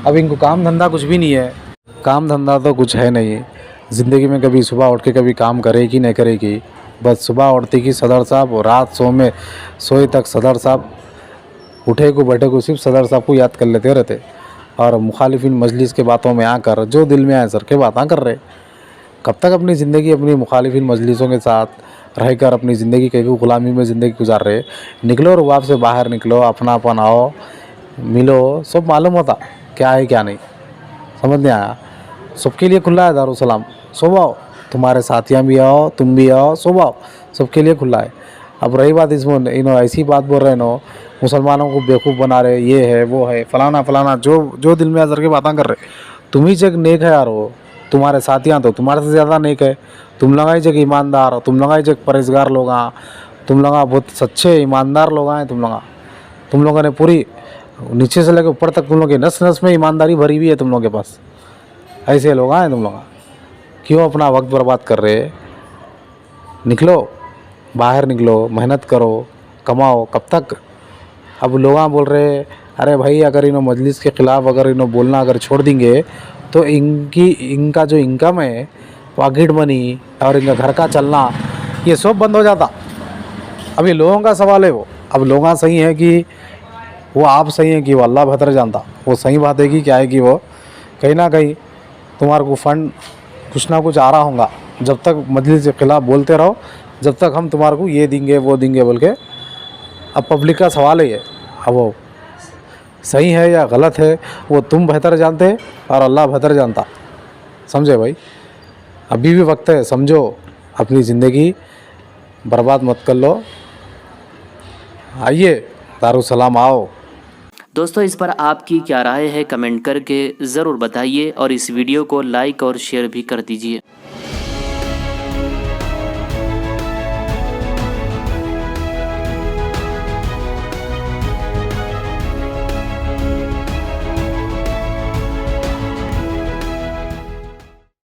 अब इनको काम धंधा कुछ भी नहीं है, काम धंधा तो कुछ है नहीं। ज़िंदगी में कभी सुबह उठ के कभी काम करेगी नहीं करेगी, बस सुबह उठती की सदर साहब और रात सोए तक सदर साहब, उठे को बैठे को सिर्फ सदर साहब को याद कर लेते रहते और मुखालिफिन मजलिस के बातों में आकर जो दिल में आए सर के बातें कर रहे। कब तक अपनी ज़िंदगी अपनी मुखालिफिन मजलिसों के साथ रहकर अपनी ज़िंदगी कहीं ग़ुलामी में ज़िंदगी गुजार रहे। निकलो रुबाब से बाहर निकलो, अपनापन आओ, मिलो, सब मालूम होता क्या है क्या नहीं। समझ नहीं आया? सबके लिए खुला है दारुसलाम, सब आओ, तुम्हारे साथियाँ भी आओ, तुम भी आओ, सब आओ, सबके लिए खुला है। अब रही बात इसमें इन्हों ऐसी बात बोल रहे नो, मुसलमानों को बेवकूफ़ बना रहे, ये है वो है फलाना फलाना, जो जो दिल में आकर के बातें कर रहे। तुम ही जग नेक है यार, हो तुम्हारे साथियाँ तो तुम्हारे से ज़्यादा नेक है। तुम लोग ही जग ईमानदार, तुम लोग ही जग परहेजगार लोग हैं, तुम लोग बहुत सच्चे ईमानदार लोग हैं। तुम लोगों ने पूरी नीचे से लेकर ऊपर तक तुम लोग के नस नस में ईमानदारी भरी हुई है तुम लोगों के पास। ऐसे लोग हैं तुम लोग, क्यों अपना वक्त बर्बाद कर रहे? निकलो बाहर, निकलो, मेहनत करो, कमाओ। कब तक? अब लोग बोल रहे अरे भाई अगर इन्हों मजलिस के ख़िलाफ़ अगर इन्हों बोलना अगर छोड़ देंगे तो इनका जो इनकम है, पॉकेट मनी और इनका घर का चलना, ये सब बंद हो जाता। अब ये लोगों का सवाल है। वो अब लोग सही है कि वो आप सही है कि वो अल्लाह बेहतर जानता। वो सही बात है कि क्या है कि वो कहीं ना कहीं तुम्हारे को फंड कुछ ना कुछ आ रहा होगा। जब तक मजलिस के ख़िलाफ़ बोलते रहो, जब तक हम तुम्हारे को ये देंगे वो देंगे बोल के। अब पब्लिक का सवाल है, अब वो सही है या गलत है वो तुम बेहतर जानते और अल्लाह बेहतर जानता। समझे भाई? अभी भी वक्त है, समझो, अपनी ज़िंदगी बर्बाद मत कर लो। आइए दारुसलाम आओ। दोस्तों इस पर आपकी क्या राय है कमेंट करके ज़रूर बताइए और इस वीडियो को लाइक और शेयर भी कर दीजिए।